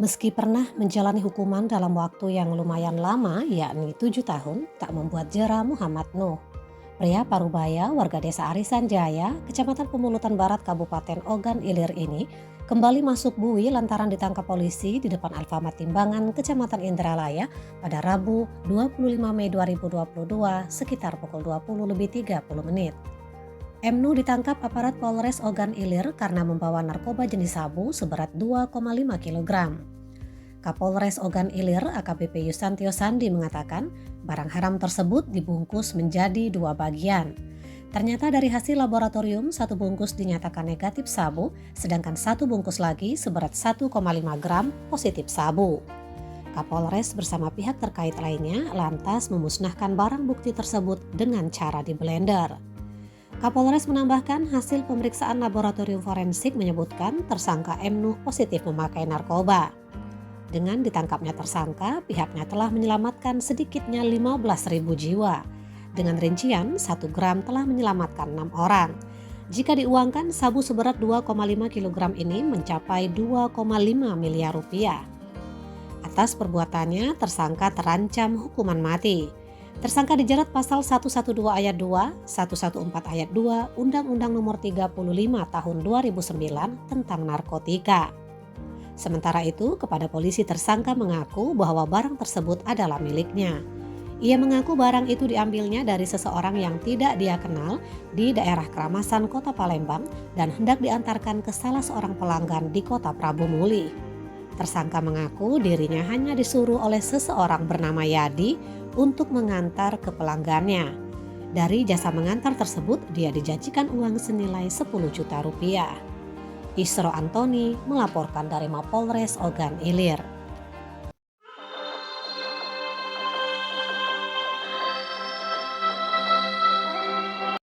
Meski pernah menjalani hukuman dalam waktu yang lumayan lama, yakni 7 tahun, tak membuat jera Muhammad Nuh. Pria Parubaya, warga desa Arisan Jaya, Kecamatan Pemulutan Barat, Kabupaten Ogan Ilir ini kembali masuk bui lantaran ditangkap polisi di depan Alfamart Timbangan, Kecamatan Indralaya pada Rabu 25 Mei 2022 sekitar pukul 20:30. Nuh ditangkap aparat Polres Ogan Ilir karena membawa narkoba jenis sabu seberat 2,5 kg. Kapolres Ogan Ilir AKBP Yusantio Sandi mengatakan barang haram tersebut dibungkus menjadi 2 bagian. Ternyata dari hasil laboratorium, 1 bungkus dinyatakan negatif sabu, sedangkan 1 bungkus lagi seberat 1,5 gram positif sabu. Kapolres bersama pihak terkait lainnya lantas memusnahkan barang bukti tersebut dengan cara diblender. Kapolres menambahkan hasil pemeriksaan laboratorium forensik menyebutkan tersangka Nuh positif memakai narkoba. Dengan ditangkapnya tersangka, pihaknya telah menyelamatkan sedikitnya 15.000 jiwa. Dengan rincian, 1 gram telah menyelamatkan 6 orang. Jika diuangkan, sabu seberat 2,5 kg ini mencapai 2,5 miliar rupiah. Atas perbuatannya, tersangka terancam hukuman mati. Tersangka dijerat pasal 112 ayat 2, 114 ayat 2, Undang-Undang Nomor 35 Tahun 2009 tentang narkotika. Sementara itu, kepada polisi tersangka mengaku bahwa barang tersebut adalah miliknya. Ia mengaku barang itu diambilnya dari seseorang yang tidak dia kenal di daerah Keramasan, Kota Palembang dan hendak diantarkan ke salah seorang pelanggan di Kota Prabu Muli. Tersangka mengaku dirinya hanya disuruh oleh seseorang bernama Yadi untuk mengantar ke pelanggannya. Dari jasa mengantar tersebut, dia dijanjikan uang senilai 10 juta rupiah. Isro Antoni melaporkan dari Mapolres Ogan Ilir.